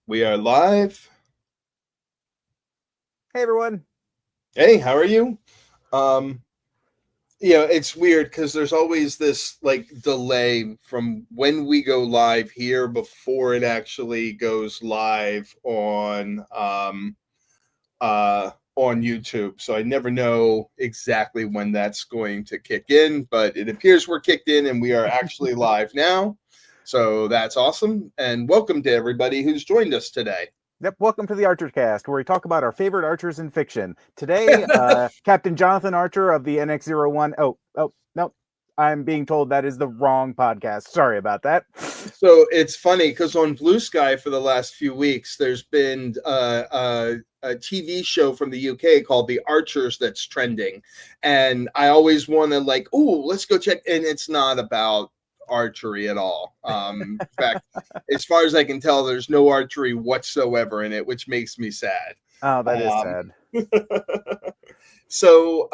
We are live. Hey everyone. Hey, how are you? Um, it's weird because there's always this like delay from when we go live here before it actually goes live on YouTube. So I never know exactly when that's going to kick in, but it appears we're kicked in and we are actually live now. So that's awesome. And welcome to everybody who's joined us today. Yep, welcome to the Archer Cast, where we talk about our favorite archers in fiction. Today, Captain Jonathan Archer of the NX-01. No, I'm being told that is the wrong podcast. Sorry about that. So it's funny because on Blue Sky for the last few weeks, there's been a TV show from the UK called The Archers that's trending, and I always want to like, oh, let's go check. And it's not about archery at all. In fact, as far as I can tell, there's no archery whatsoever in it, which makes me sad. Oh, that is Um, sad. so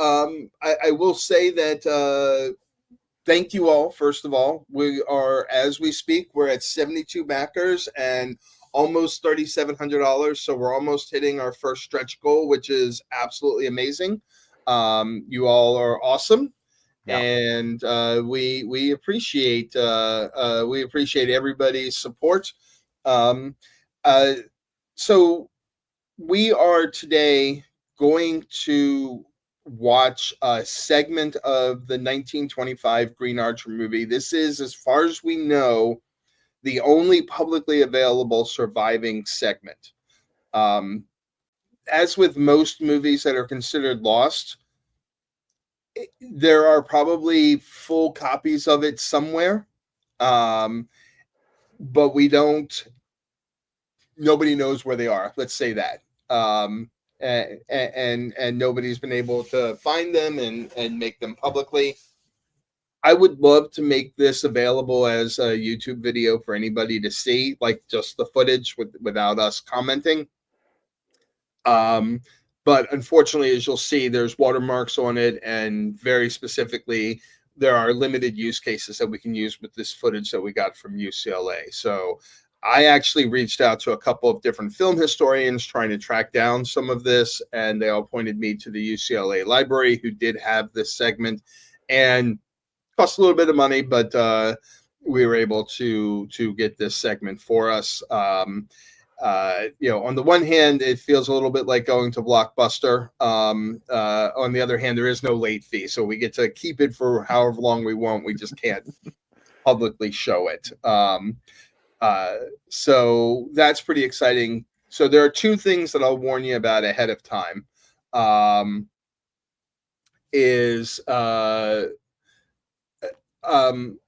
I will say that thank you all. First of all, we are, as we speak, we're at 72 backers and almost $3,700. So we're almost hitting our first stretch goal, which is absolutely amazing. You all are awesome, Yeah. and we appreciate everybody's support. Um, uh, so we are today going to watch a segment of the 1925 Green Archer movie. This is, as far as we know, the only publicly available surviving segment. Um, as with most movies that are considered lost, there are probably full copies of it somewhere, um, but we don't. Nobody knows where they are. Let's say that. And nobody's been able to find them and make them publicly. I would love to make this available as a YouTube video for anybody to see, like just the footage without us commenting. Um, but unfortunately, as you'll see, there's watermarks on it, and very specifically, there are limited use cases that we can use with this footage that we got from UCLA. So I actually reached out to a couple of different film historians trying to track down some of this, and they all pointed me to the UCLA library, who did have this segment, and cost a little bit of money, but we were able to get this segment for us. On the one hand, it feels a little bit like going to Blockbuster. On the other hand, there is no late fee, so we get to keep it for however long we want. We just can't publicly show it. So that's pretty exciting. So there are two things that I'll warn you about ahead of time. Is um,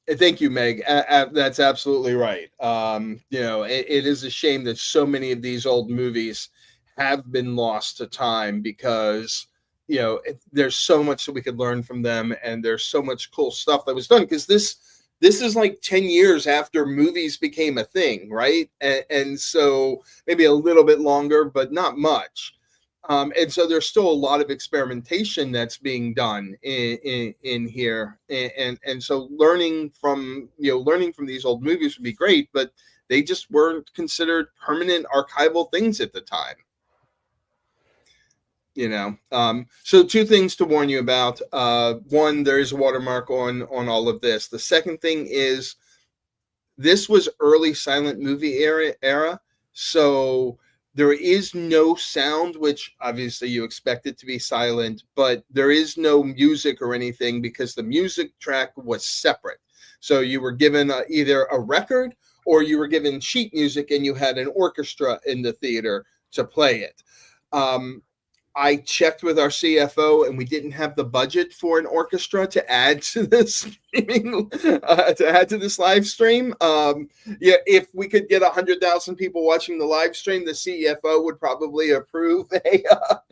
Thank you, Meg. That's absolutely right. It is a shame that so many of these old movies have been lost to time because there's so much that we could learn from them, and there's so much cool stuff that was done. Because this is like 10 years after movies became a thing, right? And so maybe a little bit longer, but not much. And so there's still a lot of experimentation that's being done in here, and so learning from these old movies would be great, but they just weren't considered permanent archival things at the time. So two things to warn you about. One, there is a watermark on all of this. The second thing is this was early silent movie era, so there is no sound, which obviously you expect it to be silent, but there is no music or anything because the music track was separate. So you were given either a record or you were given sheet music, and you had an orchestra in the theater to play it. I checked with our CFO, and we didn't have the budget for an orchestra to add to this live stream. If we could get 100,000 people watching the live stream, the CFO would probably approve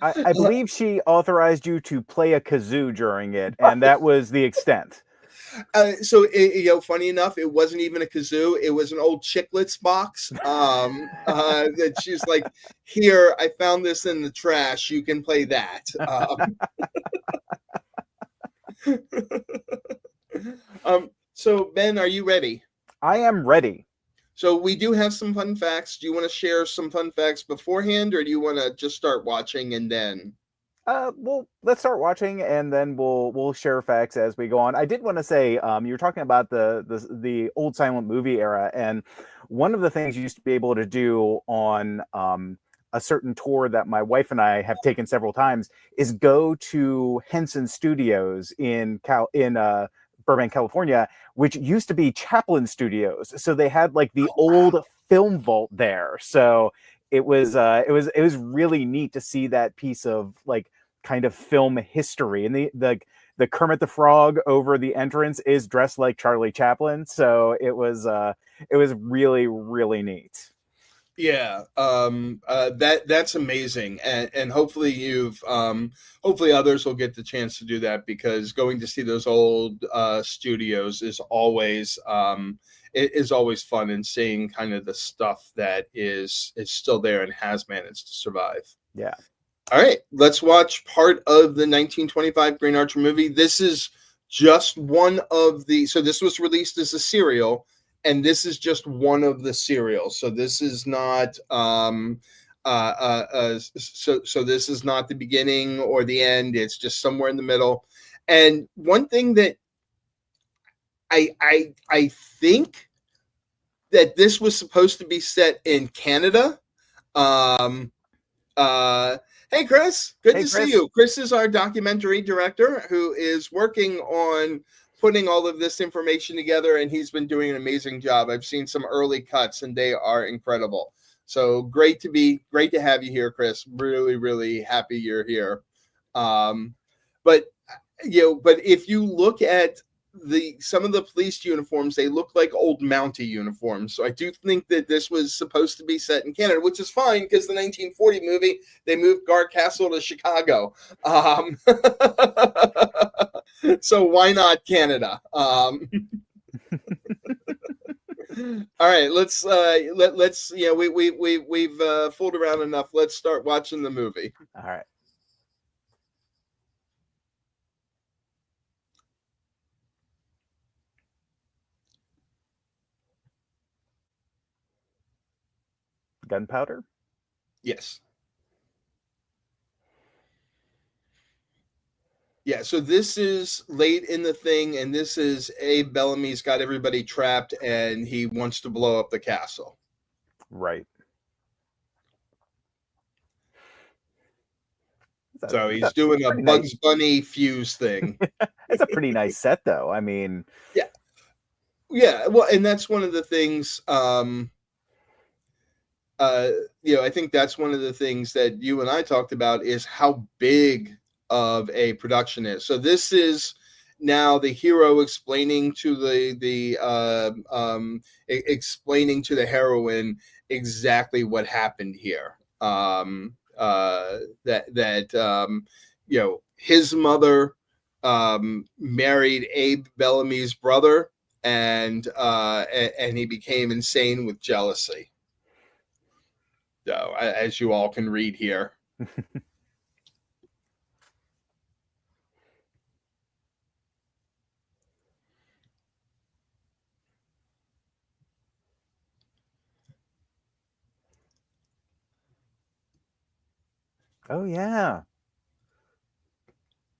I believe she authorized you to play a kazoo during it, and that was the extent. Funny enough, it wasn't even a kazoo. It was an old Chiclets box. That she's like, here, I found this in the trash. You can play that. So Ben, are you ready? I am ready. So we do have some fun facts. Do you want to share some fun facts beforehand, or do you want to just start watching and then? Well, let's start watching, and then we'll share facts as we go on. I did want to say, you were talking about the old silent movie era, and one of the things you used to be able to do on a certain tour that my wife and I have taken several times is go to Henson Studios in Burbank, California, which used to be Chaplin Studios. So they had like the old film vault there. So it was really neat to see that piece of like kind of film history. And the Kermit the Frog over the entrance is dressed like Charlie Chaplin. So it was really, really neat. Yeah, that's amazing, and hopefully hopefully others will get the chance to do that, because going to see those old studios is always fun, and seeing kind of the stuff that is still there and has managed to survive. Yeah. All right, let's watch part of the 1925 Green Archer movie. This is just one of the. So this was released as a serial. And this is just one of the serials. So this is not so this is not the beginning or the end. It's just somewhere in the middle. And one thing that I think that this was supposed to be set in Canada. Hey Chris, good to see you. Chris is our documentary director who is working on putting all of this information together, and he's been doing an amazing job. I've seen some early cuts, and they are incredible. So great to have you here, Chris. Really, really happy you're here. But if you look at some of the police uniforms, they look like old Mountie uniforms. So I do think that this was supposed to be set in Canada, which is fine, because the 1940 movie, they moved Guard Castle to Chicago. So why not Canada? All right, let's we've fooled around enough. Let's start watching the movie. All right. Gunpowder? Yes. Yeah, so this is late in the thing, and this is Abe Bellamy's got everybody trapped, and he wants to blow up the castle. Right. So he's doing a Bugs Bunny fuse thing. It's a pretty nice set, though. I mean, yeah. Well, and that's one of the things. I think that's one of the things that you and I talked about is how big of a production is. So this is now the hero explaining to explaining to the heroine exactly what happened here. His mother married Abe Bellamy's brother, and he became insane with jealousy. So, as you all can read here. Oh yeah,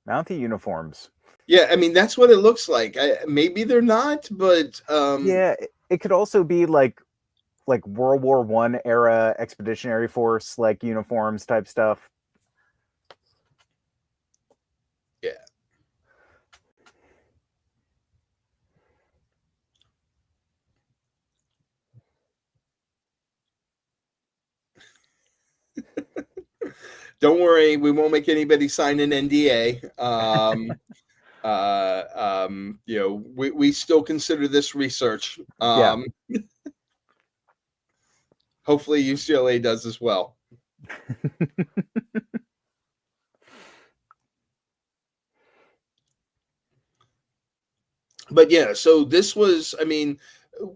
Mountie uniforms. Yeah, I mean that's what it looks like. Maybe they're not, but yeah, it could also be like World War I era Expeditionary Force like uniforms type stuff. Yeah. Don't worry, we won't make anybody sign an NDA. We still consider this research. Hopefully UCLA does as well. But yeah, so this was, I mean,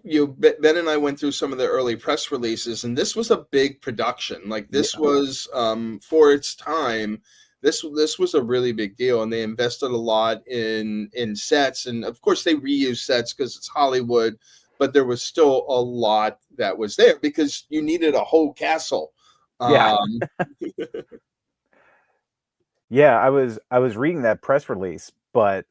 Ben and I went through some of the early press releases, and this was a big production. Like this was for its time, this was a really big deal, and they invested a lot in sets, and of course they reuse sets because it's Hollywood. but there was still a lot that was there because you needed a whole castle. Yeah. Yeah, I was reading that press release, but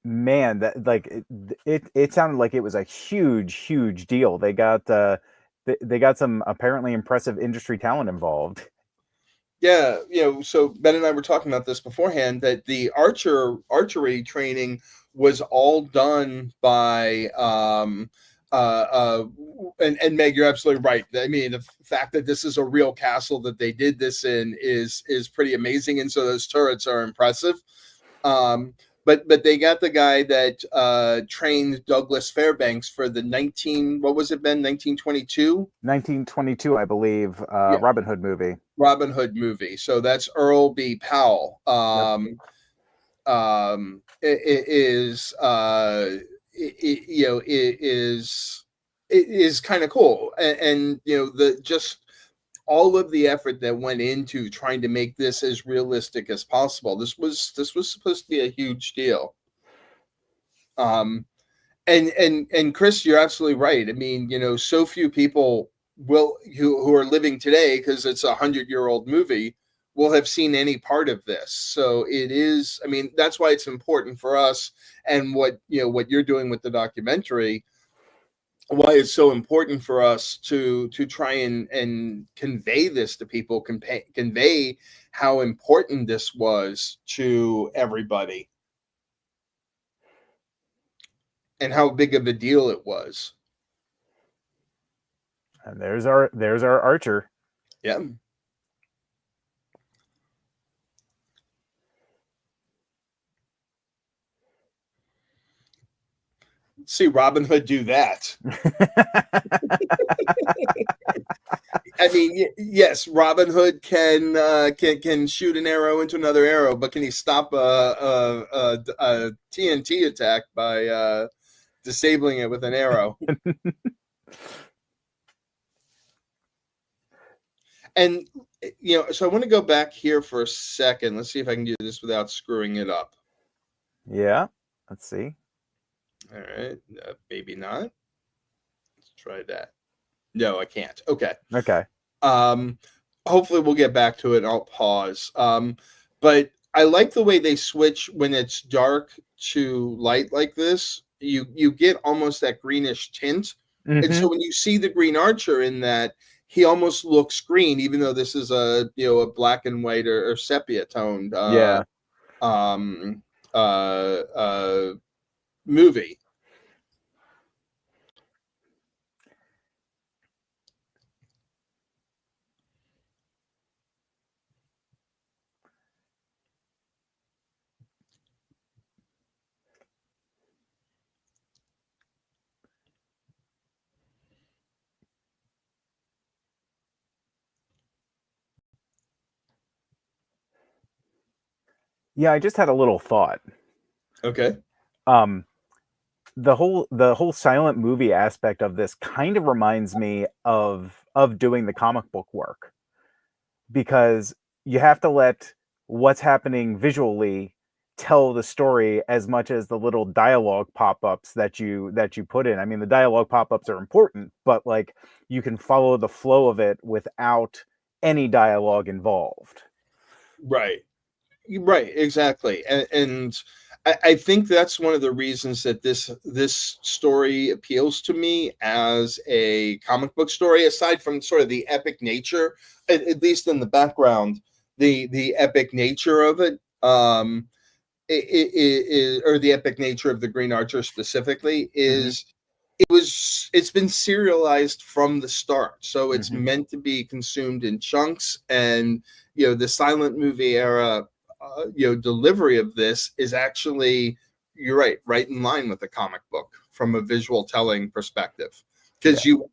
man, that like it sounded like it was a huge deal. They got they got some apparently impressive industry talent involved. Yeah, so Ben and I were talking about this beforehand, that the archery training was all done by and Meg, you're absolutely right. I mean, the fact that this is a real castle that they did this in is pretty amazing, and so those turrets are impressive. But they got the guy that trained Douglas Fairbanks for the 1922, I believe, Yeah. Robin Hood movie. Robin Hood movie. So that's Earl B. Powell. It is kind of cool, and the just all of the effort that went into trying to make this as realistic as possible. This was supposed to be a huge deal. And Chris, you're absolutely right. I mean, so few people who are living today, because it's 100-year-old movie, will have seen any part of this. So it is, I mean, that's why it's important for us, and what you're doing with the documentary, why it's so important for us to try and convey this to people, convey how important this was to everybody and how big of a deal it was. And there's our archer. Yeah. See Robin Hood do that. I mean, yes, Robin Hood can shoot an arrow into another arrow, but can he stop a TNT attack by disabling it with an arrow? And so I want to go back here for a second. Let's see if I can do this without screwing it up. Yeah, let's see. All right, maybe not. Let's try that. No, I can't. Okay. Hopefully we'll get back to it. I'll pause. But I like the way they switch when it's dark to light like this. You get almost that greenish tint. Mm-hmm. And so when you see the Green Archer in that, he almost looks green, even though this is a black and white or sepia toned movie. Yeah, I just had a little thought. Okay. The whole silent movie aspect of this kind of reminds me of doing the comic book work, because you have to let what's happening visually tell the story as much as the little dialogue pop-ups that you put in. I mean, the dialogue pop-ups are important, but like you can follow the flow of it without any dialogue involved. Right, exactly. And I think that's one of the reasons that this story appeals to me as a comic book story, aside from sort of the epic nature, at least in the background, the epic nature of it, or the epic nature of the Green Archer specifically is, it's been serialized from the start. So it's meant to be consumed in chunks, and the silent movie era delivery of this is actually, you're right in line with the comic book from a visual telling perspective, because you'll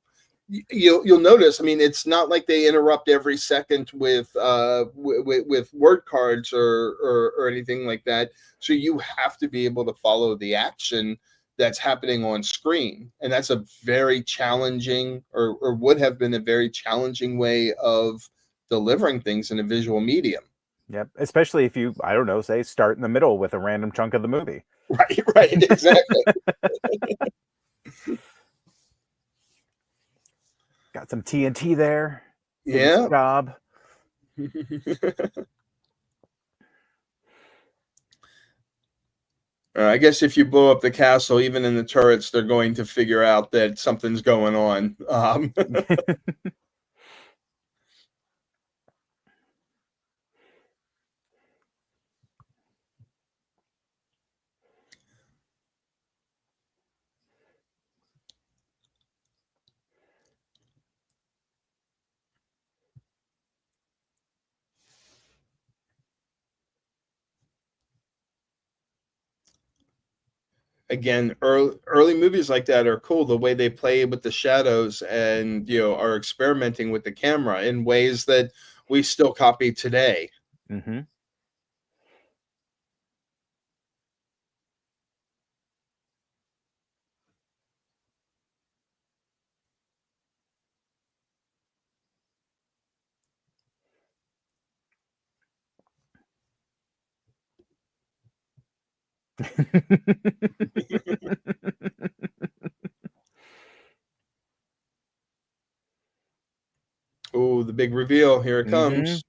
notice, I mean, it's not like they interrupt every second with word cards or anything like that, so you have to be able to follow the action that's happening on screen, and that's a very challenging, or would have been a very challenging way of delivering things in a visual medium. Yep, especially if you, I don't know, say start in the middle with a random chunk of the movie. Right, exactly. Got some TNT there. Did its Yeah. job. I guess if you blow up the castle, even in the turrets, they're going to figure out that something's going on. Again, early movies like that are cool. The way they play with the shadows and are experimenting with the camera in ways that we still copy today. Mm-hmm. Oh, the big reveal! Here it Mm-hmm. comes.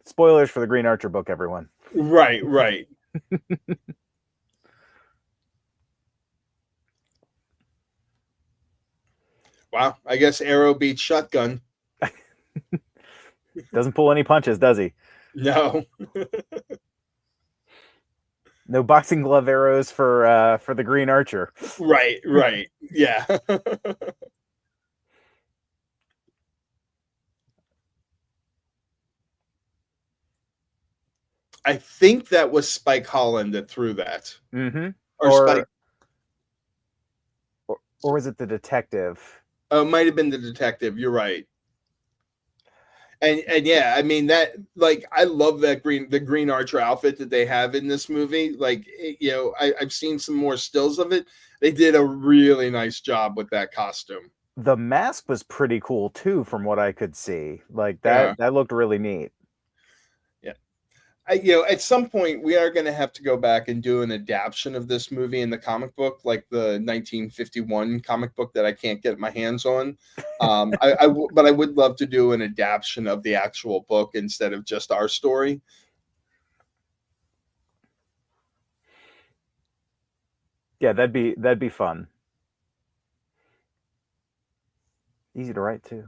Spoilers for the Green Archer book, everyone. Right, right. Wow, I guess arrow beats shotgun. Doesn't pull any punches, does he? No. No boxing glove arrows for the Green Archer. Right, right. Yeah. I think that was Spike Holland that threw that. Mm-hmm. Or Spike. Or was it the detective? Oh, it might have been the detective. You're right. And yeah, I mean that, like, I love that the Green Archer outfit that they have in this movie. Like, I've seen some more stills of it. They did a really nice job with that costume. The mask was pretty cool too, from what I could see. Like Yeah. that looked really neat. At some point we are going to have to go back and do an adaptation of this movie in the comic book, like the 1951 comic book that I can't get my hands on. But I would love to do an adaptation of the actual book instead of just our story. Yeah, that'd be fun. Easy to write too.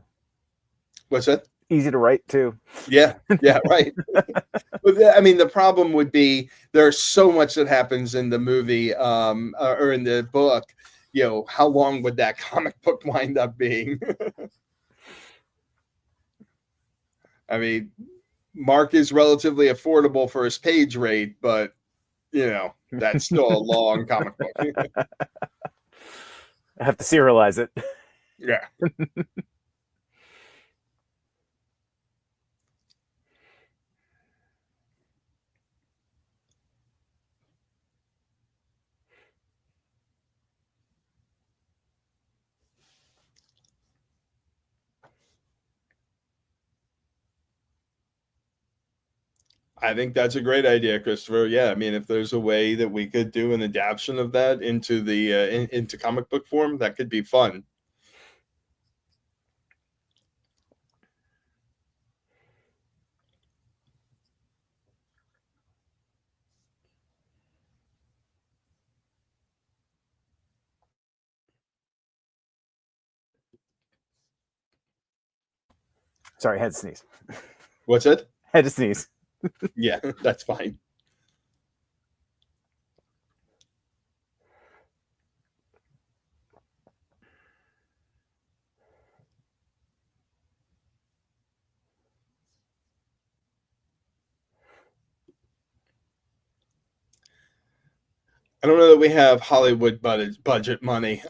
What's that? Easy to write too. Yeah, right. But I mean, the problem would be there's so much that happens in the movie or in the book. How long would that comic book wind up being? I mean, Mark is relatively affordable for his page rate, but that's still a long comic book. I have to serialize it. Yeah. I think that's a great idea, Christopher. Yeah, I mean, if there's a way that we could do an adaptation of that into the into comic book form, that could be fun. Sorry, had to sneeze. What's it? Had to sneeze. Yeah, that's fine. I don't know that we have Hollywood budget money,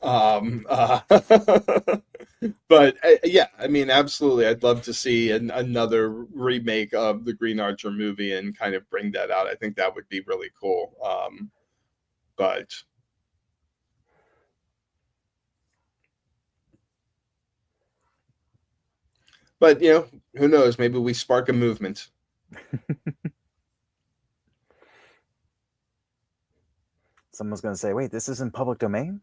but yeah, I mean, absolutely, I'd love to see another remake of the Green Archer movie and kind of bring that out. I think that would be really cool. But But who knows? Maybe we spark a movement. Someone's going to say, wait, this isn't public domain?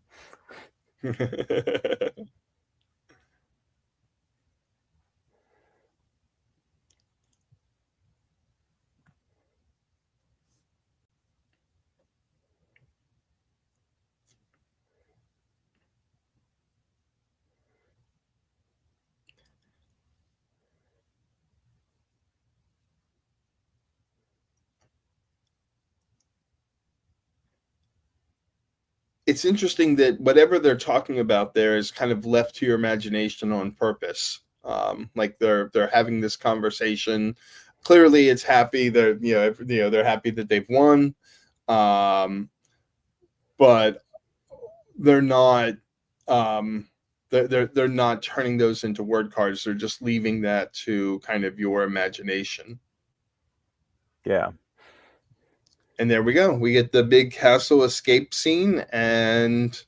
It's interesting that whatever they're talking about there is kind of left to your imagination on purpose. Like they're having this conversation. Clearly, it's happy. They're happy that they've won, but they're not. They're not turning those into word cards. They're just leaving that to kind of your imagination. Yeah. And there we go. We get the big castle escape scene, and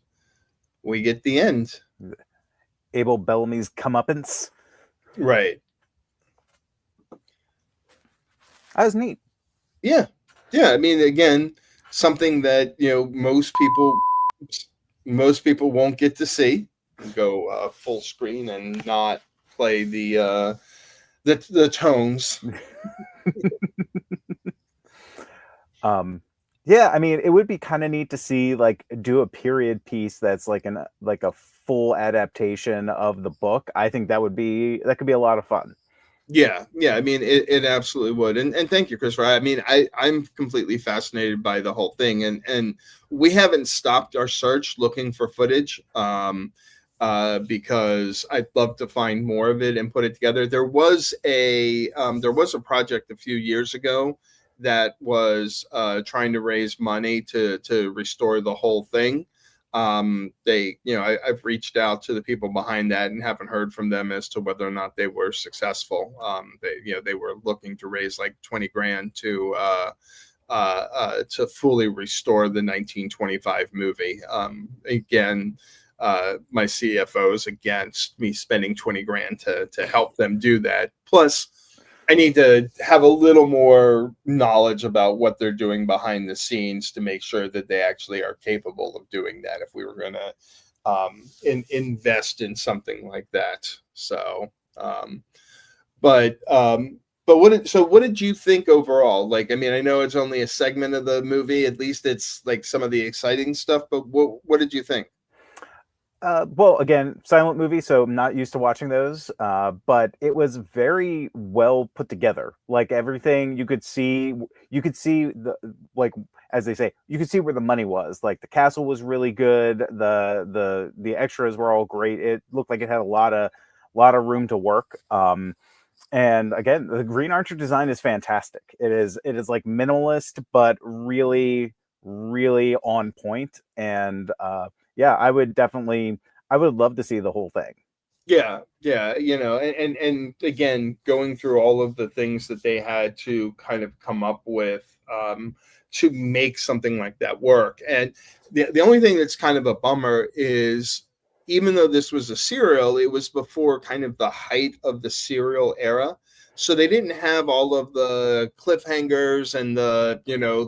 we get the end. Abel Bellamy's comeuppance. Right. That was neat. Yeah. I mean, again, something that most people won't get to see. Go full screen and not play the tones. Yeah, I mean, it would be kind of neat to see do a period piece that's like a full adaptation of the book. I think that could be a lot of fun. Yeah. I mean, it absolutely would. And thank you, Christopher. I mean, I'm completely fascinated by the whole thing, and we haven't stopped our search looking for footage. Because I'd love to find more of it and put it together. There was a project a few years ago that was trying to raise money to restore the whole thing. I've reached out to the people behind that and haven't heard from them as to whether or not they were successful. They were looking to raise like $20,000 to fully restore the 1925 movie. Again, my CFO is against me spending $20,000 to help them do that. Plus, I need to have a little more knowledge about what they're doing behind the scenes to make sure that they actually are capable of doing that if we were going to invest in something like that. So, but what did you think overall? Like, I mean, I know it's only a segment of the movie. At least it's like some of the exciting stuff. But what did you think? Well, again, silent movie, so I'm not used to watching those. But it was very well put together. Like everything, you could see as they say, you could see where the money was. Like the castle was really good. The extras were all great. It looked like it had a lot of room to work. And again, the Green Archer design is fantastic. It is like minimalist, but really, really on point. And yeah, I would love to see the whole thing. Yeah. And again, going through all of the things that they had to kind of come up with to make something like that work. And the only thing that's kind of a bummer is, even though this was a serial, it was before kind of the height of the serial era. So they didn't have all of the cliffhangers and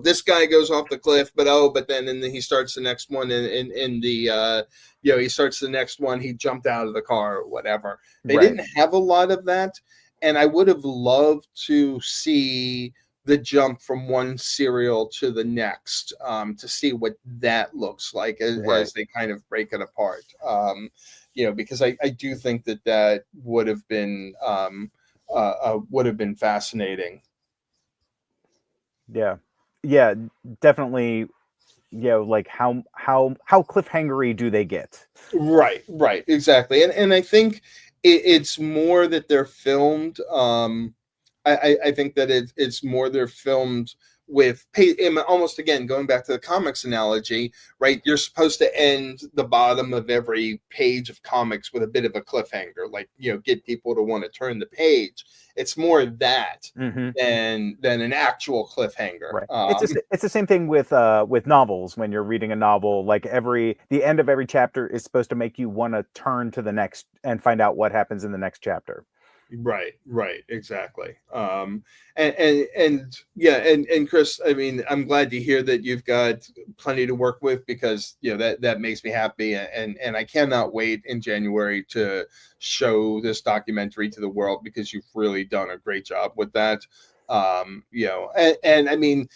this guy goes off the cliff, but then he starts the next one in the he starts the next one, he jumped out of the car or whatever. They didn't have a lot of that. And I would have loved to see the jump from one serial to the next to see what that looks like as they kind of break it apart. Because I do think that would have been fascinating. Yeah, definitely. Like how cliffhangery do they get? Right, exactly. And I think it's more that they're filmed. I think that it's more they're filmed with almost, again, going back to the comics analogy, right? You're supposed to end the bottom of every page of comics with a bit of a cliffhanger, like, get people to want to turn the page. It's more that than an actual cliffhanger. Right. It's the same thing with novels. When you're reading a novel, like the end of every chapter is supposed to make you want to turn to the next and find out what happens in the next chapter. Right, exactly. And yeah, and Chris, I mean, I'm glad to hear that you've got plenty to work with, because that makes me happy, and I cannot wait in January to show this documentary to the world, because you've really done a great job with that. And I mean,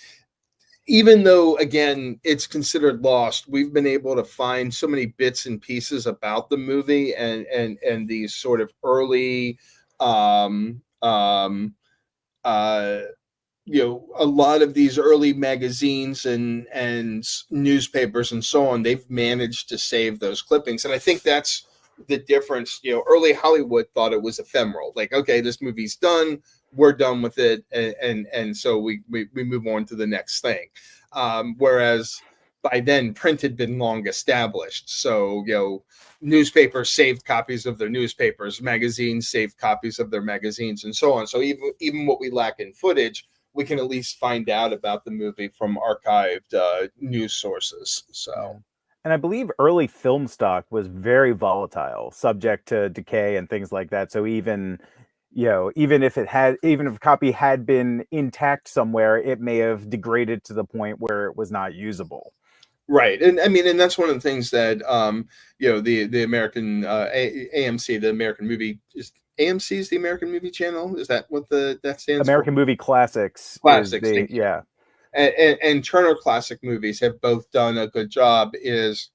even though again it's considered lost, we've been able to find so many bits and pieces about the movie, and these sort of early um um uh a lot of these early magazines and newspapers and so on, they've managed to save those clippings. And I think that's the difference. Early Hollywood thought it was ephemeral, like, okay, this movie's done, we're done with it, and so we move on to the next thing. Whereas by then print had been long established, so newspapers saved copies of their newspapers, magazines saved copies of their magazines, and so on. So even what we lack in footage, we can at least find out about the movie from archived news sources. So, and I believe early film stock was very volatile, subject to decay and things like that. So even even if a copy had been intact somewhere, it may have degraded to the point where it was not usable. Right, and I mean, and that's one of the things that the American AMC, the American movie, is AMC's the American Movie Channel. Is that what that stands American for? Movie Classics. Classics, Yeah. And Turner Classic Movies have both done a good job is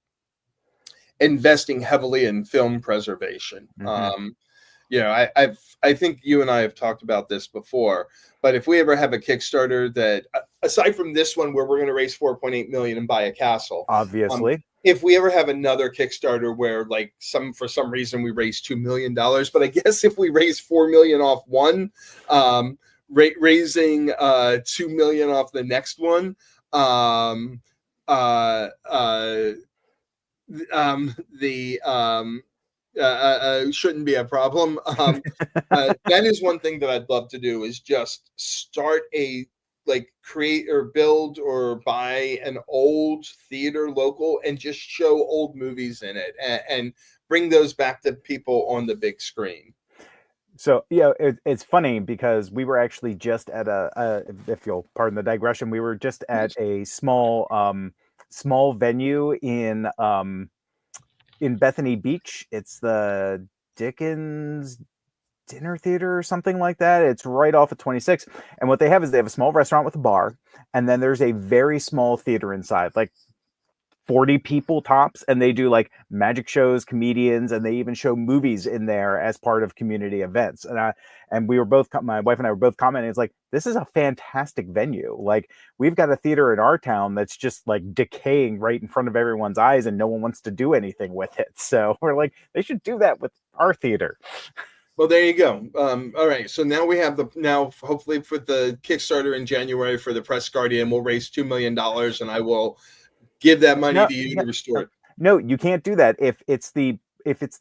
investing heavily in film preservation. Mm-hmm. I think you and I have talked about this before, but if we ever have a Kickstarter that, aside from this one where we're going to raise 4.8 million and buy a castle, obviously, if we ever have another Kickstarter where like for some reason we raise $2 million, but I guess if we raise 4 million off one, raising 2 million off the next one, shouldn't be a problem. That is one thing that I'd love to do, is just start create or build or buy an old theater local and just show old movies in it, and bring those back to people on the big screen. So it's funny because we were actually just at if you'll pardon the digression, we were just at a small venue in Bethany Beach. It's the Dickens Dinner Theater or something like that. It's right off of 26. And what they have is they have a small restaurant with a bar, and then there's a very small theater inside, like 40 people tops, and they do like magic shows, comedians, and they even show movies in there as part of community events. And we were both, my wife and I were both commenting, it's like, this is a fantastic venue. Like, we've got a theater in our town that's just like decaying right in front of everyone's eyes, and no one wants to do anything with it. So we're like, they should do that with our theater. Well, there you go. All right. So now we have hopefully for the Kickstarter in January for the Press Guardian, we'll raise $2 million, and I will give that money to you to restore it. No, you can't do that. If it's the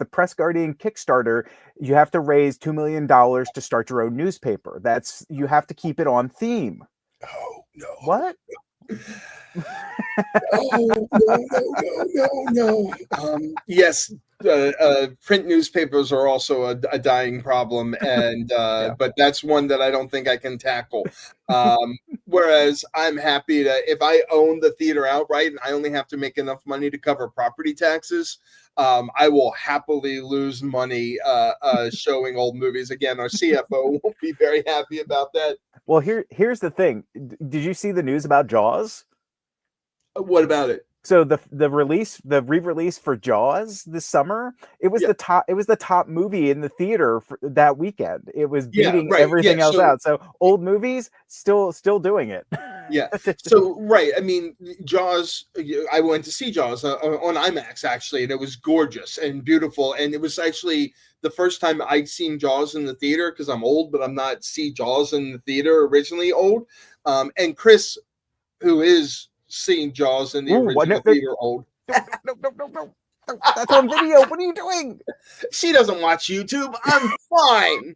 Press Guardian Kickstarter, you have to raise $2 million to start your own newspaper. You have to keep it on theme. Oh no! What? Oh no! Yes, print newspapers are also a dying problem, and but that's one that I don't think I can tackle. Whereas I'm happy to, if I own the theater outright and I only have to make enough money to cover property taxes, I will happily lose money showing old movies. Again, our CFO won't be very happy about that. Well, here's the thing. Did you see the news about Jaws? What about it? So the re-release for Jaws this summer, it was the top movie in the theater for that weekend. It was beating everything else out. So old movies still doing it. Yeah. So right. I mean, Jaws. I went to see Jaws on IMAX actually, and it was gorgeous and beautiful. And it was actually the first time I'd seen Jaws in the theater, because I'm old, but I'm not see Jaws in the theater originally old. And Chris, who is seeing Jaws in the original theater old. No. That's on video. What are you doing? She doesn't watch YouTube. I'm fine.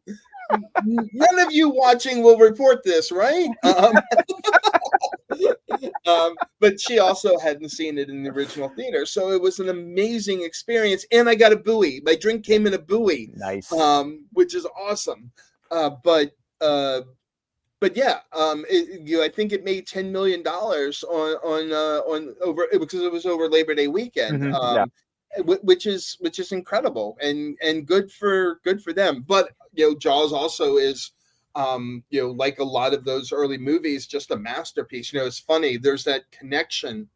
None of you watching will report this, right? But she also hadn't seen it in the original theater, so it was an amazing experience. And I got a buoy. My drink came in a buoy, Nice. which is awesome. But yeah, I think it made $10 million on over, because it was over Labor Day weekend, Yeah. which is incredible and good for them. But Jaws also is, like a lot of those early movies, just a masterpiece. It's funny. There's that connection.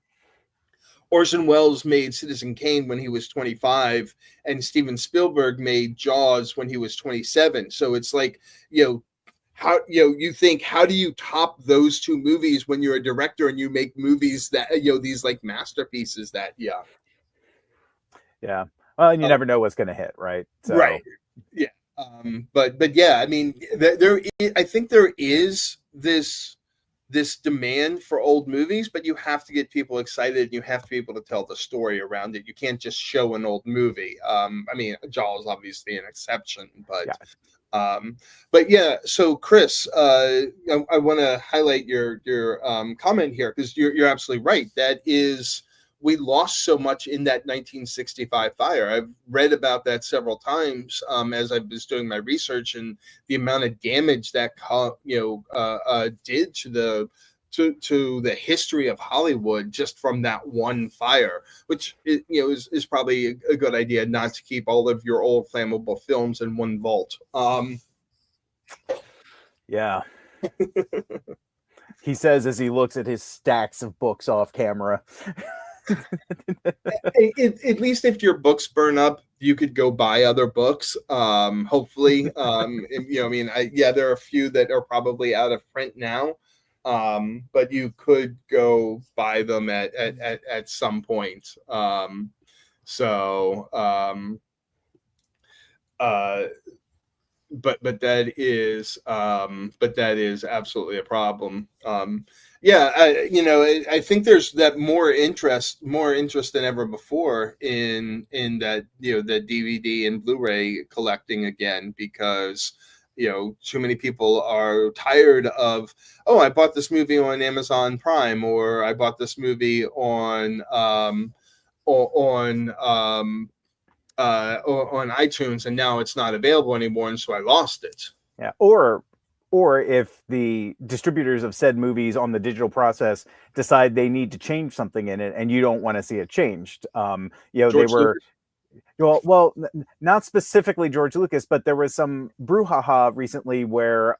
Orson Welles made Citizen Kane when he was 25, and Steven Spielberg made Jaws when he was 27. So it's like, how you think, how do you top those two movies when you're a director and you make movies that these like masterpieces that well, and you never know what's going to hit, right? So. Right, yeah. But yeah, I mean, I think there is this demand for old movies, but you have to get people excited and you have to be able to tell the story around it. You can't just show an old movie. I mean, Jaws is obviously an exception, but yeah. So Chris, I want to highlight your comment here, because you're absolutely right. That is, we lost so much in that 1965 fire. I've read about that several times as I was doing my research, and the amount of damage that did to the history of Hollywood just from that one fire, which is probably a good idea not to keep all of your old flammable films in one vault. Yeah. He says as he looks at his stacks of books off camera. At least if your books burn up, you could go buy other books. Hopefully, there are a few that are probably out of print now. But you could go buy them at some point. But that is absolutely a problem. I think there's that more interest than ever before in that, the DVD and Blu-ray collecting again, because too many people are tired of, I bought this movie on Amazon Prime, or I bought this movie on iTunes, and now it's not available anymore, and so I lost it. Yeah, or if the distributors of said movies on the digital process decide they need to change something in it, and you don't want to see it changed. They were. Well, not specifically George Lucas, but there was some brouhaha recently where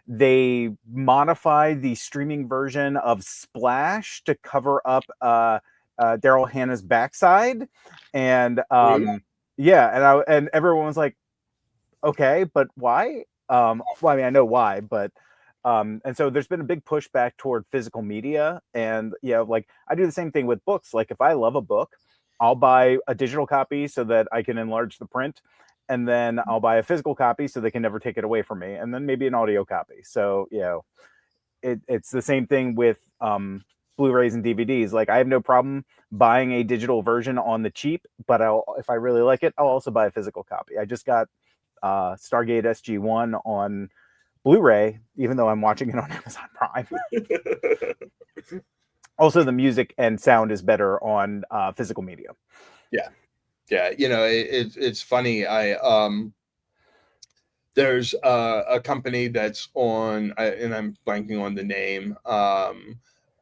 they modified the streaming version of Splash to cover up Daryl Hannah's backside, and and everyone was like, okay, but why? Well, I mean, I know why, but and so there's been a big pushback toward physical media, and like I do the same thing with books. Like if I love a book, I'll buy a digital copy so that I can enlarge the print, and then I'll buy a physical copy so they can never take it away from me, and then maybe an audio copy. So it's the same thing with Blu-rays and DVDs. Like I have no problem buying a digital version on the cheap, but if I really like it, I'll also buy a physical copy. I just got Stargate SG-1 on Blu-ray, even though I'm watching it on Amazon Prime. Also, the music and sound is better on physical media. Yeah. It's funny. There's a company that's on, and I'm blanking on the name,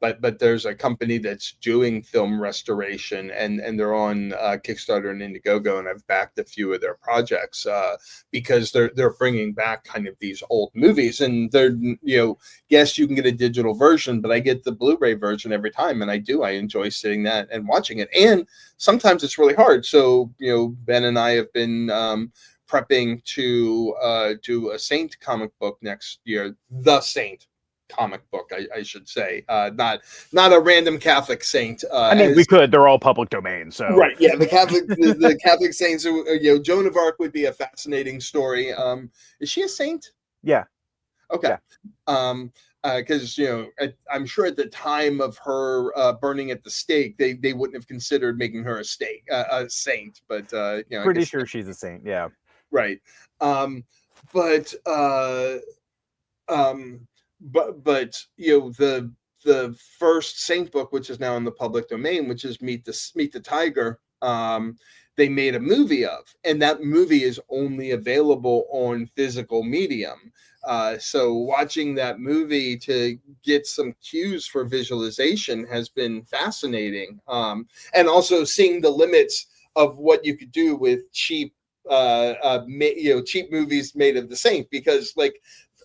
but there's a company that's doing film restoration, and they're on Kickstarter and Indiegogo, and I've backed a few of their projects because they're bringing back kind of these old movies, and they're yes, you can get a digital version, but I get the Blu-ray version every time, and I enjoy sitting that and watching it, and sometimes it's really hard. So Ben and I have been prepping to do a Saint comic book next year, the Saint comic book, I should say, not a random Catholic saint. I mean, we could. They're all public domain, so right. Yeah, the Catholic saints. Joan of Arc would be a fascinating story. Is she a saint? Yeah. Okay. Yeah. Because I'm sure at the time of her burning at the stake, they wouldn't have considered making her a saint. But pretty sure she's a saint. Yeah. Right. But the the first Saint book, which is now in the public domain, which is Meet the Tiger. They made a movie of, and that movie is only available on physical medium. So watching that movie to get some cues for visualization has been fascinating. And also seeing the limits of what you could do with cheap, cheap movies made of the Saint, because like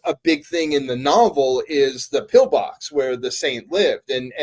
a big thing in the novel is the pillbox where the Saint lived, and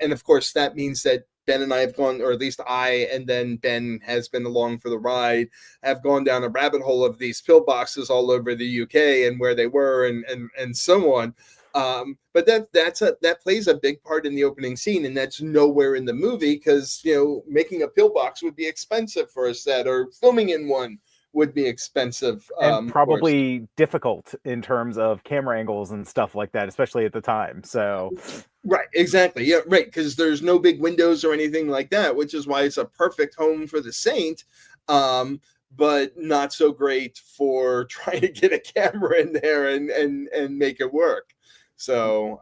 of course that means that Ben and I have gone, or at least I, and then Ben has been along for the ride, have gone down a rabbit hole of these pillboxes all over the UK and where they were, and so on. But that plays a big part in the opening scene, and that's nowhere in the movie because making a pillbox would be expensive for a set, or filming in one would be expensive, and probably difficult in terms of camera angles and stuff like that, especially at the time. So right, exactly, yeah, right, because there's no big windows or anything like that, which is why it's a perfect home for the Saint, but not so great for trying to get a camera in there and make it work. So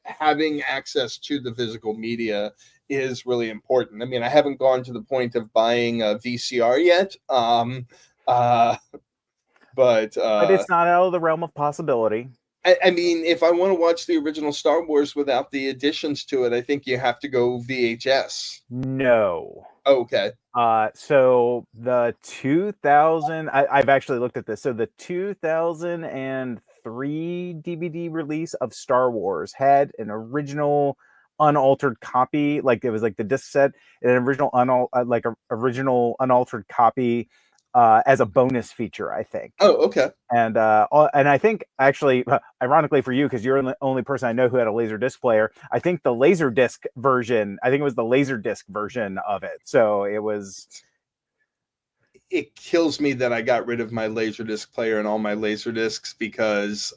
having access to the physical media is really important. I mean, I haven't gone to the point of buying a VCR yet, but it's not out of the realm of possibility. I mean, if I want to watch the original Star Wars without the additions to it, I think you have to go VHS. No. Okay. So the 2000, I've actually looked at this. So the 2003 DVD release of Star Wars had an original unaltered copy, like it was like the disc set, an original original unaltered copy as a bonus feature, I think. Oh, okay. And I think actually, ironically for you, because you're the only person I know who had a Laserdisc player, I think the Laserdisc version, I think it was the Laserdisc version of it. So it was. It kills me that I got rid of my Laserdisc player and all my Laserdiscs, because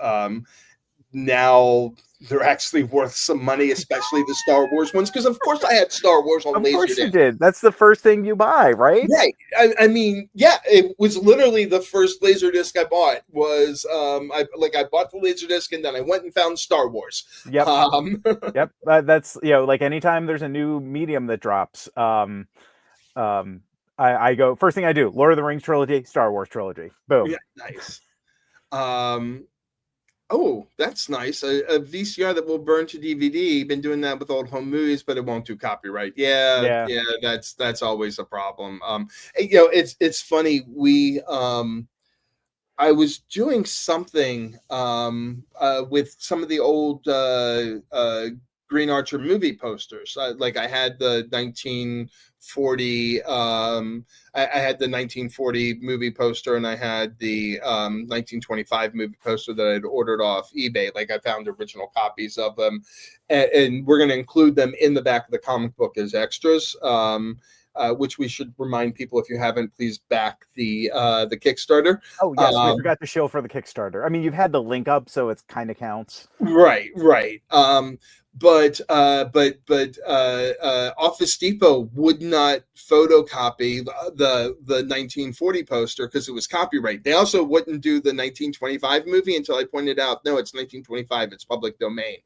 now they're actually worth some money, especially the Star Wars ones, because of course I had Star Wars on Laserdisc. Of course you did. That's the first thing you buy, right? Right. I mean, yeah, it was literally the first Laserdisc I bought was I bought the Laserdisc and then I went and found Star Wars. Yep. Yep. That's like anytime there's a new medium that drops, I go, first thing I do, Lord of the Rings trilogy, Star Wars trilogy. Boom. Yeah, nice. Oh, that's nice. A VCR that will burn to DVD. Been doing that with old home movies, but it won't do copyright. Yeah. That's always a problem. It's funny. I was doing something with some of the old Green Archer movie posters. I had the 1940. I had the 1940 movie poster, and I had the 1925 movie poster that I'd ordered off eBay. Like I found original copies of them, and we're going to include them in the back of the comic book as extras. Which we should remind people, if you haven't, please back the Kickstarter. Oh yes, we forgot to show for the Kickstarter. I mean, you've had the link up, so it kind of counts. Right. But Office Depot would not photocopy the 1940 poster because it was copyright. They also wouldn't do the 1925 movie until I pointed out, no, it's 1925, it's public domain.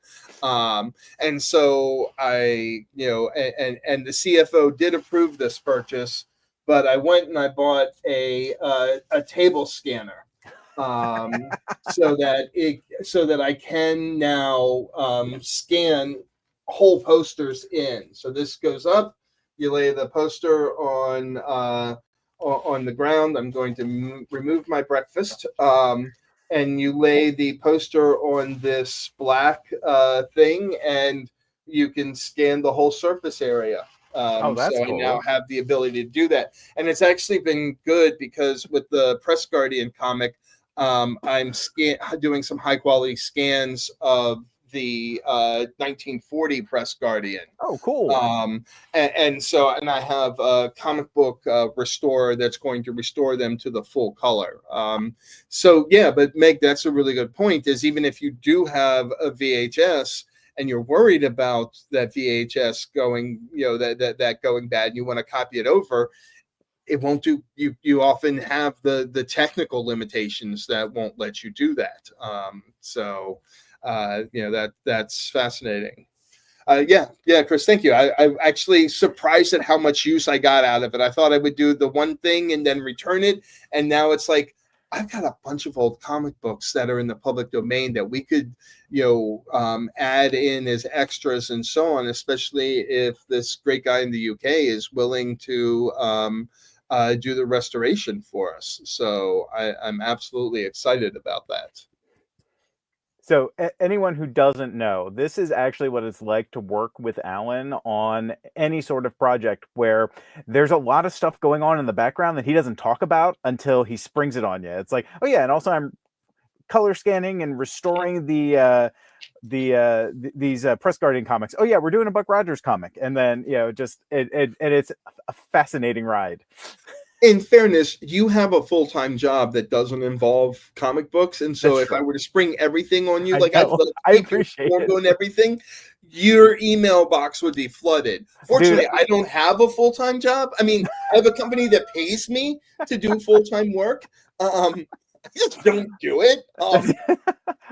And so and the CFO did approve this purchase, but I went and I bought a table scanner. So that I can now scan whole posters in. So this goes up. You lay the poster on the ground. I'm going to remove my breakfast, and you lay the poster on this black thing, and you can scan the whole surface area. That's cool. I now have the ability to do that, and it's actually been good because with the Press Guardian comic. I'm doing some high quality scans of the 1940 Press Guardian. Oh, cool. And I have a comic book restorer that's going to restore them to the full color. But Meg, that's a really good point, is even if you do have a VHS and you're worried about that VHS going, that going bad, and you want to copy it over, it won't do. You often have the technical limitations that won't let you do that. So that's fascinating. Yeah, Chris, thank you. I'm actually surprised at how much use I got out of it. I thought I would do the one thing and then return it, and now it's like I've got a bunch of old comic books that are in the public domain that we could, add in as extras and so on. Especially if this great guy in the UK is willing to do the restoration for us. So I'm absolutely excited about that. So anyone who doesn't know, this is actually what it's like to work with Alan on any sort of project where there's a lot of stuff going on in the background that he doesn't talk about until he springs it on you. It's like, oh yeah, and also I'm color scanning and restoring these Press Guardian comics. Oh yeah, we're doing a Buck Rogers comic, and then it's a fascinating ride. In fairness, you have a full-time job that doesn't involve comic books, and so if I were to spring everything on you, like I appreciate it, and everything, your email box would be flooded. Fortunately, dude, I don't have a full-time job. I mean, I have a company that pays me to do full-time work. I just don't do it.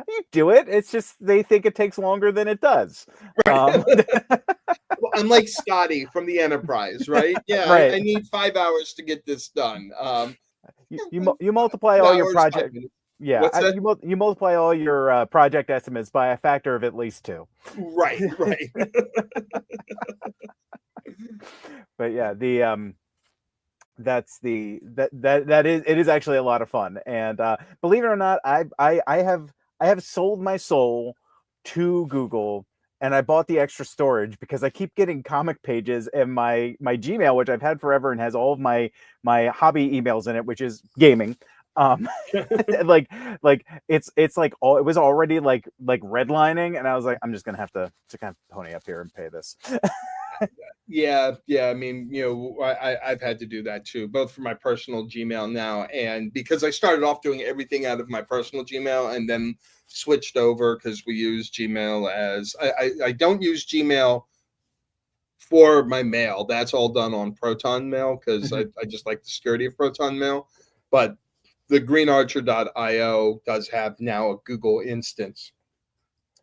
You do it. It's just they think it takes longer than it does. Right. Well, I'm like Scotty from the Enterprise, right? Yeah, right. I need 5 hours to get this done. You multiply all your project. Yeah, you multiply all your project estimates by a factor of at least 2. Right. But yeah, it is actually a lot of fun, and believe it or not, I have sold my soul to Google, and I bought the extra storage because I keep getting comic pages in my Gmail, which I've had forever and has all of my hobby emails in it, which is gaming. like it's like all it was already like redlining, and I was like, I'm just gonna have to kind of pony up here and pay this. Yeah. I mean, I've had to do that too, both for my personal Gmail now, and because I started off doing everything out of my personal Gmail and then switched over because we use Gmail as I don't use Gmail for my mail. That's all done on Proton Mail because I just like the security of Proton Mail. But the greenarcher.io does have now a Google instance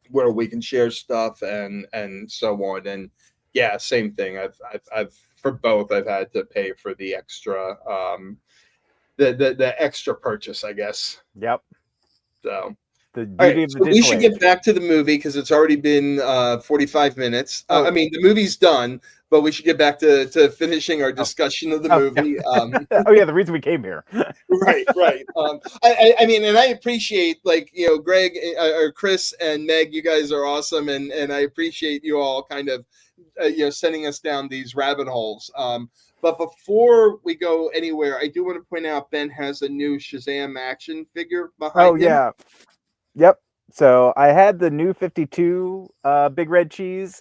where we can share stuff and so on. And yeah, same thing. I've for both. I've had to pay for the extra, the extra purchase, I guess. Yep. So the beauty of the we should get back to the movie because it's already been 45 minutes. I mean, the movie's done, but we should get back to finishing our discussion of the movie. Oh yeah, the reason we came here. Right. I mean, and I appreciate Greg or Chris and Meg. You guys are awesome, and I appreciate you all kind of sending us down these rabbit holes. But before we go anywhere, I do want to point out Ben has a new Shazam action figure behind him. Oh yeah. Yep. So I had the new 52 Big Red Cheese,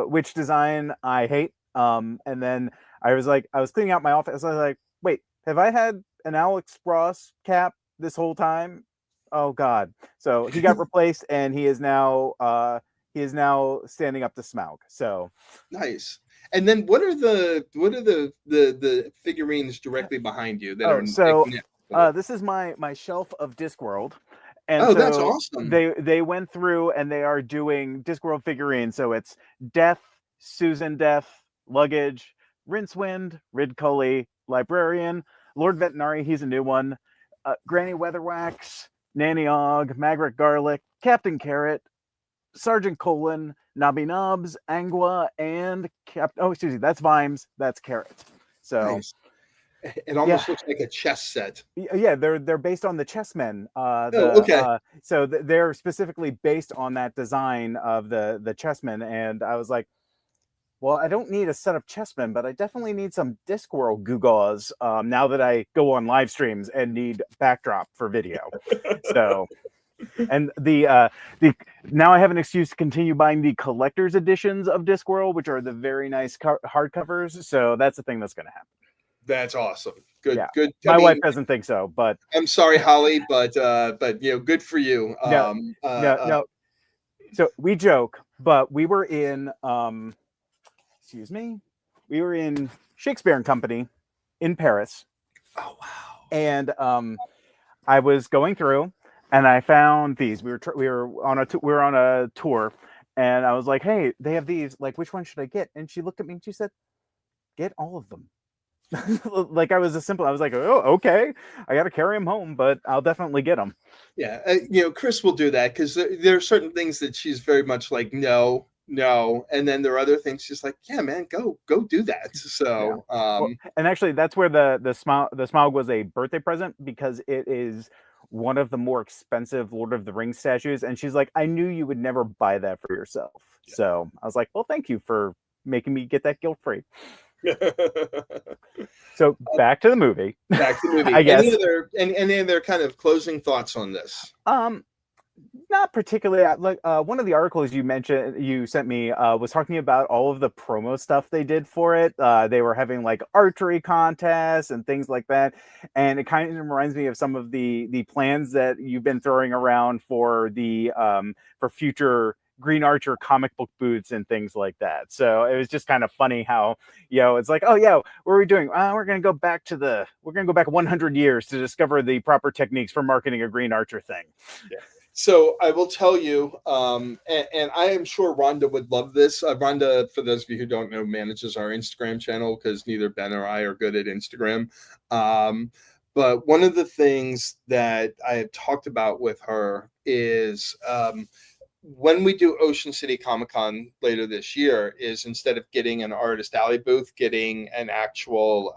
which design I hate. And then I was cleaning out my office. I was like, wait, have I had an Alex Ross cap this whole time? Oh God. So he got replaced, and he is now standing up to Smaug. So nice. And then what are the figurines directly behind you that are so this is my shelf of Discworld. And so that's awesome. They went through and they are doing Discworld figurines. So it's Death, Susan Death, Luggage, Rincewind, Rid Cully, Librarian, Lord Vetinari, he's a new one, Granny Weatherwax, Nanny Og, Magritte Garlic, Captain Carrot, Sergeant Colon, Nobby Nobbs, Angua, and that's Vimes, that's Carrot. So nice. It almost looks like a chess set. Yeah, they're based on the Chessmen. Okay. So they're specifically based on that design of the Chessmen, and I was like, well, I don't need a set of Chessmen, but I definitely need some Discworld gewgaws now that I go on live streams and need backdrop for video. So, and the now I have an excuse to continue buying the collector's editions of Discworld, which are the very nice hardcovers. So that's the thing that's going to happen. That's awesome. Good, yeah. Good. My wife doesn't think so, but I'm sorry, Holly, but good for you. No. So we joke, but we were in we were in Shakespeare and Company in Paris, Oh wow. and I was going through, and I found these. We were on a tour, and I was like, "Hey, they have these. Like, which one should I get?" And she looked at me and she said, "Get all of them." Like I was like, "Oh, okay. I got to carry them home, but I'll definitely get them." Yeah, Chris will do that because there are certain things that she's very much like, no, no, and then there are other things she's like, yeah, man, go do that. Yeah. So, Well, and actually, that's where the Smaug was a birthday present, because it is one of the more expensive Lord of the Rings statues, and she's like, "I knew you would never buy that for yourself." Yeah. So I was like, "Well, thank you for making me get that guilt free." So back to the movie. Back to the movie. I guess. Any other kind of closing thoughts on this? Not particularly. Like one of the articles you sent me was talking about all of the promo stuff they did for it. They were having like archery contests and things like that, and it kind of reminds me of some of the plans that you've been throwing around for the for future Green Archer comic book booths and things like that. So it was just kind of funny how, it's like, oh yeah, what are we doing? We're gonna go back 100 years to discover the proper techniques for marketing a Green Archer thing. Yeah. So I will tell you, and I am sure Rhonda would love this. Rhonda, for those of you who don't know, manages our Instagram channel because neither Ben or I are good at Instagram. But one of the things that I have talked about with her is when we do Ocean City Comic Con later this year, is instead of getting an Artist Alley booth, getting an actual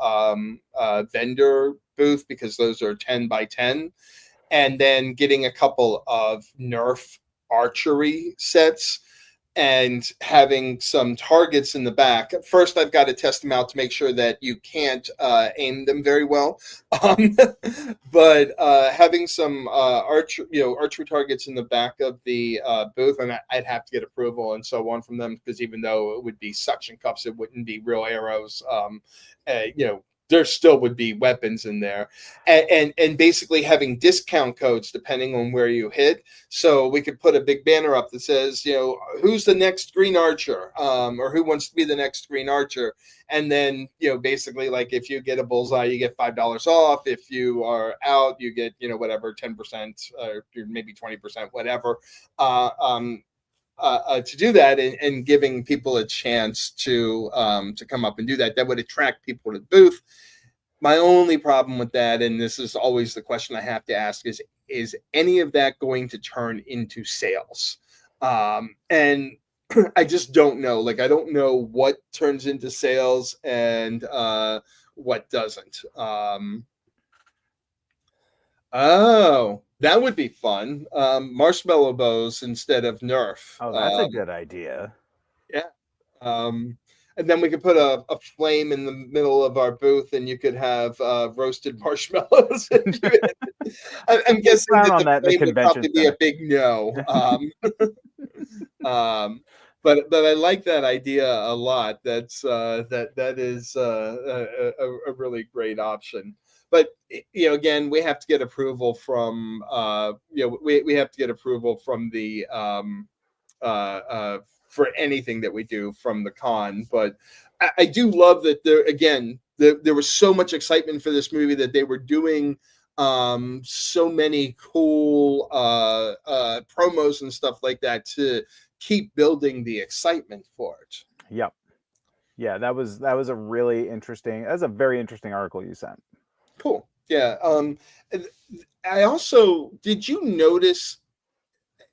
vendor booth, because those are 10 by 10. And then getting a couple of Nerf archery sets and having some targets in the back. First, I've got to test them out to make sure that you can't aim them very well. But having some archery targets in the back of the booth, and I'd have to get approval and so on from them, because even though it would be suction cups, it wouldn't be real arrows. There still would be weapons in there, and basically having discount codes depending on where you hit. So we could put a big banner up that says, who's the next Green Archer, or who wants to be the next Green Archer. And then, basically, like, if you get a bullseye, you get $5 off. If you are out, you get, whatever, 10%, or maybe 20%, whatever. To do that, and giving people a chance to come up and do that would attract people to the booth. My only problem with that, and this is always the question I have to ask, is any of that going to turn into sales? And I just don't know. Like, I don't know what turns into sales and what doesn't. Oh, that would be fun. Marshmallow bows instead of Nerf. Oh, that's a good idea. Yeah. And then we could put a flame in the middle of our booth, and you could have roasted marshmallows. I'm guessing that the flame would probably be a big no. But I like that idea a lot. That is a really great option. But again, we have to get approval from we have to get approval from the for anything that we do from the con. But I do love that there was so much excitement for this movie that they were doing so many cool promos and stuff like that to keep building the excitement for it. Yep. Yeah, that was a very interesting article you sent. Cool. Yeah. I also, did you notice,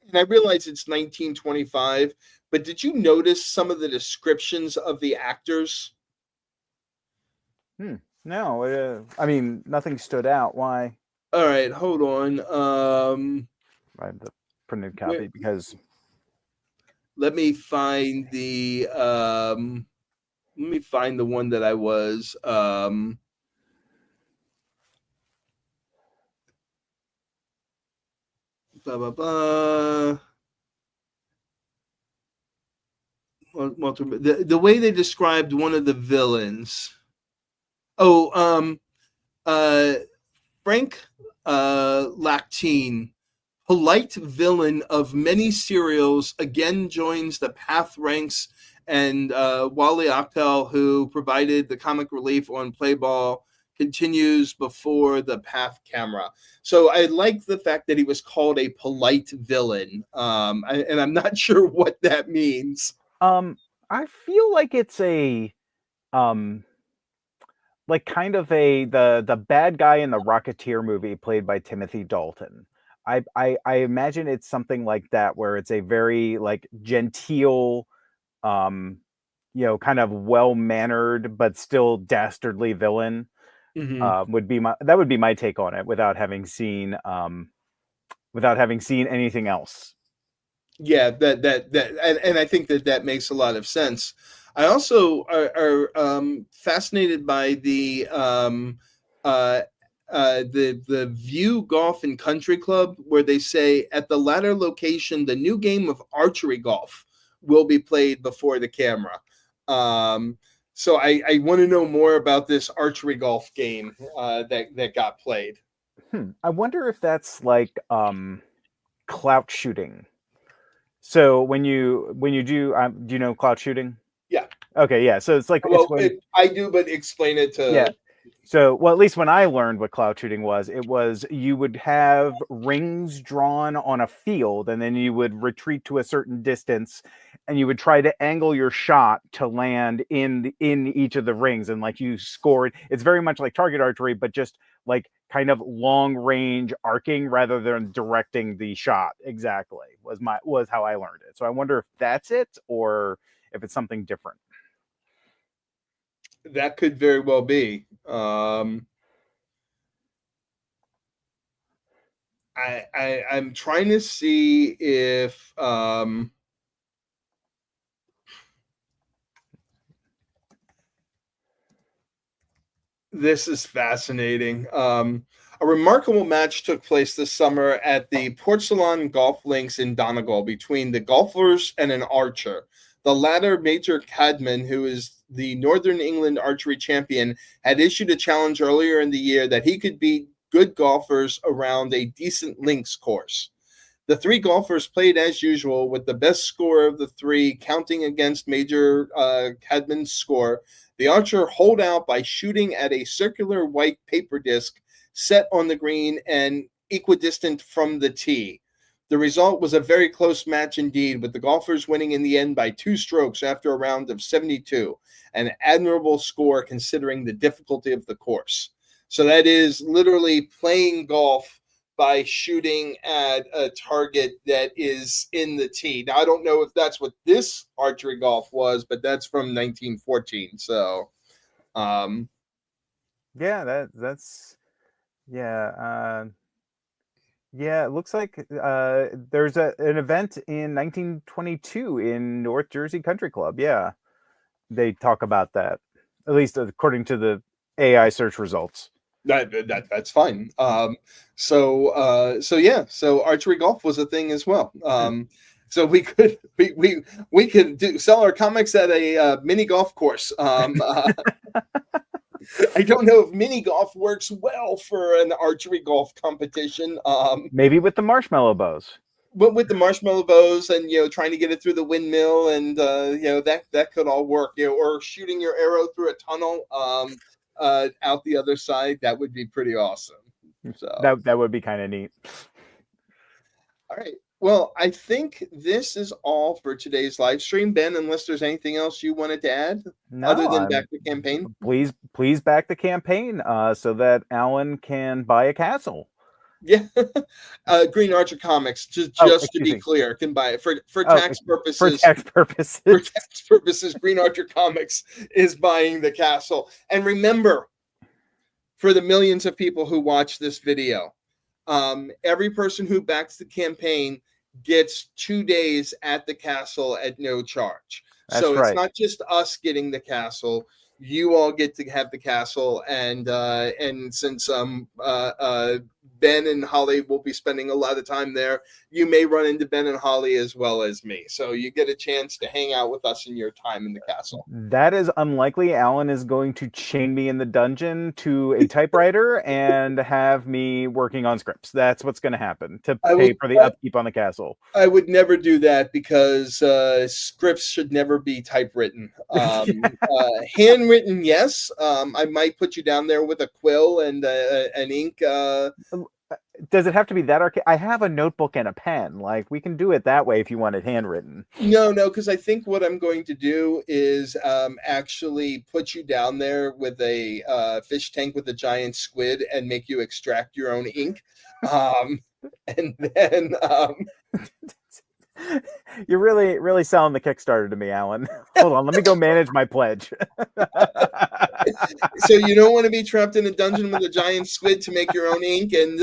and I realize it's 1925, but did you notice some of the descriptions of the actors? No, I mean, nothing stood out. Why? All right, hold on. I have the printed copy because. Let me find the one that I was. Blah blah blah. Walter, the way they described one of the villains. Frank Lactine, polite villain of many serials, again joins the Path ranks, and Wally Octel, who provided the comic relief on Playball, continues before the path camera. So I like the fact that he was called a polite villain, and I'm not sure what that means. I feel like it's a like kind of the bad guy in the Rocketeer movie played by Timothy Dalton. I imagine it's something like that, where it's a very like genteel, kind of well-mannered but still dastardly villain. Would be my take on it without having seen anything else. Yeah, and I think that makes a lot of sense. I also are fascinated by the View Golf and Country Club, where they say at the latter location, the new game of archery golf will be played before the camera. So I want to know more about this archery golf game that got played. I wonder if that's like clout shooting. So when you do you know clout shooting? Yeah. Okay, yeah. So it's like I do, but explain it to. Yeah. So, well, at least when I learned what clout shooting was, it was you would have rings drawn on a field, and then you would retreat to a certain distance, and you would try to angle your shot to land in each of the rings, and like you scored. It's very much like target archery, but just like kind of long range arcing rather than directing the shot. Exactly was how I learned it. So I wonder if that's it or if it's something different. That could very well be. I'm trying to see if this is fascinating. A remarkable match took place this summer at the Porcelon Golf Links in Donegal between the golfers and an archer. The latter, Major Cadman, who is the Northern England archery champion, had issued a challenge earlier in the year that he could beat good golfers around a decent links course. The three golfers played as usual, with the best score of the three counting against Major Cadman's score. The archer holed out by shooting at a circular white paper disc set on the green and equidistant from the tee. The result was a very close match indeed, with the golfers winning in the end by 2 strokes after a round of 72, an admirable score considering the difficulty of the course. So that is literally playing golf by shooting at a target that is in the tee. Now, I don't know if that's what this archery golf was, but that's from 1914. So, yeah, that's yeah. Yeah, it looks like there's an event in 1922 in North Jersey Country Club. Yeah, they talk about that, at least according to the AI search results. That's fine. So archery golf was a thing as well. So we could sell our comics at a mini golf course. I don't know if mini golf works well for an archery golf competition. Maybe with the marshmallow bows. But with the marshmallow bows and trying to get it through the windmill and that could all work. Or shooting your arrow through a tunnel out the other side, that would be pretty awesome. So that would be kind of neat. All right. Well, I think this is all for today's live stream, Ben, unless there's anything else you wanted to add other than back the campaign. Please back the campaign so that Alan can buy a castle. Yeah. Green Archer Comics, just to be clear, can buy it for tax purposes. For tax purposes. For tax purposes, Green Archer Comics is buying the castle. And remember, for the millions of people who watch this video, every person who backs the campaign gets 2 days at the castle at no charge. That's so right. It's not just us getting the castle. You all get to have the castle, and since Ben and Holly will be spending a lot of time there. You may run into Ben and Holly as well as me. So you get a chance to hang out with us in your time in the castle. That is unlikely. Alan is going to chain me in the dungeon to a typewriter and have me working on scripts. That's what's going to happen to pay for the upkeep on the castle. I would never do that because scripts should never be typewritten. Handwritten, yes. I might put you down there with a quill and an ink. Does it have to be that archaic? I have a notebook and a pen. Like, we can do it that way if you want it handwritten. No, because I think what I'm going to do is actually put you down there with a fish tank with a giant squid and make you extract your own ink. And then you're really selling the Kickstarter to me, Alan. Hold on, let me go manage my pledge. So you don't want to be trapped in a dungeon with a giant squid to make your own ink, and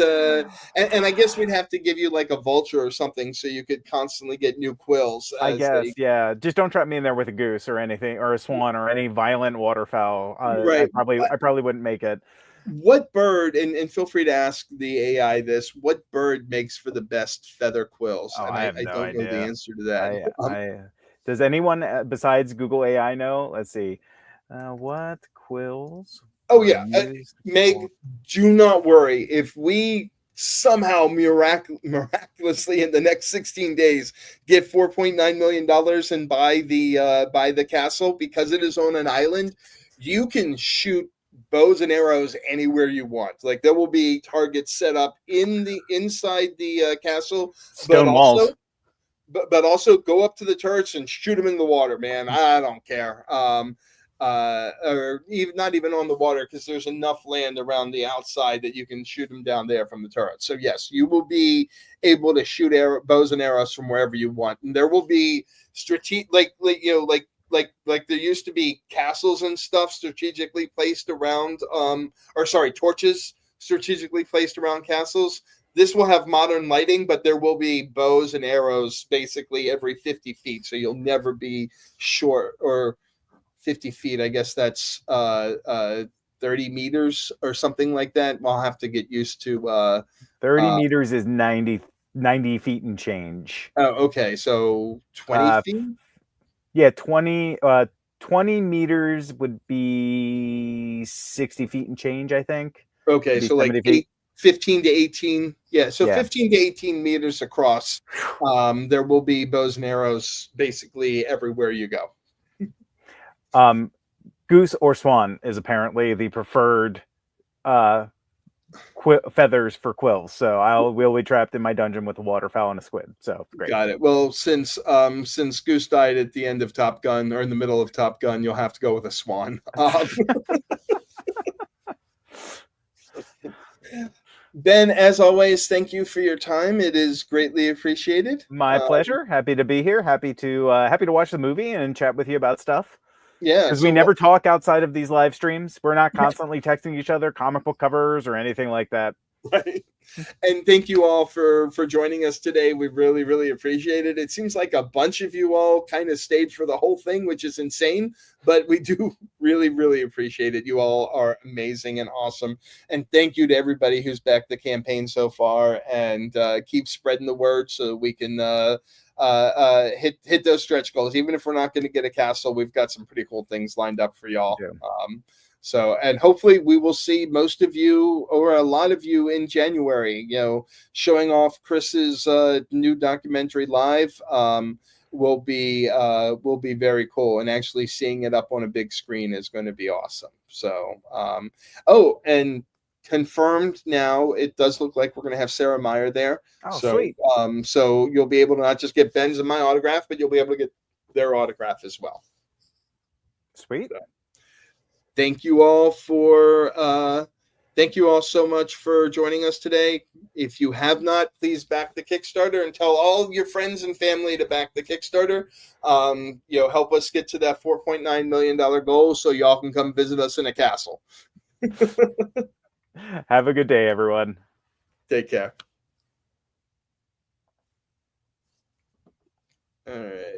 I guess we'd have to give you like a vulture or something so you could constantly get new quills. I guess, yeah. Just don't trap me in there with a goose or anything, or a swan or any violent waterfowl. Right. I probably wouldn't make it. What bird, and feel free to ask the AI this, what bird makes for the best feather quills? Oh, and I don't know the answer to that. Does anyone besides Google AI know? Let's see. What quills? Oh, yeah. Meg, do not worry. If we somehow miraculously in the next 16 days get $4.9 million and buy the castle, because it is on an island, you can shoot bows and arrows anywhere you want. Like, there will be targets set up inside the castle, stone walls. But also go up to the turrets and shoot them in the water, man. I don't care. Or even not even on the water, because there's enough land around the outside that you can shoot them down there from the turret. So yes, you will be able to shoot bows and arrows from wherever you want, and there will be strategic, like there used to be castles and stuff strategically placed around, torches strategically placed around castles. This will have modern lighting, but there will be bows and arrows basically every 50 feet. So you'll never be short, or 50 feet. I guess that's 30 meters or something like that. I'll have to get used to. 30 meters is 90 feet and change. Oh, okay. So 20 feet? Yeah, 20 meters would be 60 feet and change, I think. Okay, so like 15 to 18. Yeah, so 15 to 18 meters across. There will be bows and arrows basically everywhere you go. Goose or swan is apparently the preferred feathers for quills. So we'll be trapped in my dungeon with a waterfowl and a squid. So great. Got it. Well, since Goose died at the end of Top Gun, or in the middle of Top Gun, you'll have to go with a swan. Ben, as always, thank you for your time. It is greatly appreciated. My pleasure. Happy to be here. Happy to watch the movie and chat with you about stuff. Yeah, because we never talk outside of these live streams. We're not constantly texting each other comic book covers or anything like that. Right. And thank you all for joining us today. We really, really appreciate it. It seems like a bunch of you all kind of stayed for the whole thing, which is insane, but we do really, really appreciate it. You all are amazing and awesome. And thank you to everybody who's backed the campaign so far, and keep spreading the word so we can hit those stretch goals. Even if we're not going to get a castle, we've got some pretty cool things lined up for y'all. Yeah. So, and hopefully we will see most of you, or a lot of you, in January, showing off Chris's new documentary live. Will be very cool, and actually seeing it up on a big screen is going to be awesome. So, and confirmed now, it does look like we're going to have Sarah Meyer there. Oh, so, sweet. So you'll be able to not just get Ben's and my autograph, but you'll be able to get their autograph as well. Sweet. So, thank you all so much for joining us today. If you have not, please back the Kickstarter, and tell all your friends and family to back the Kickstarter. Help us get to that $4.9 million goal so y'all can come visit us in a castle. Have a good day, everyone. Take care. All right.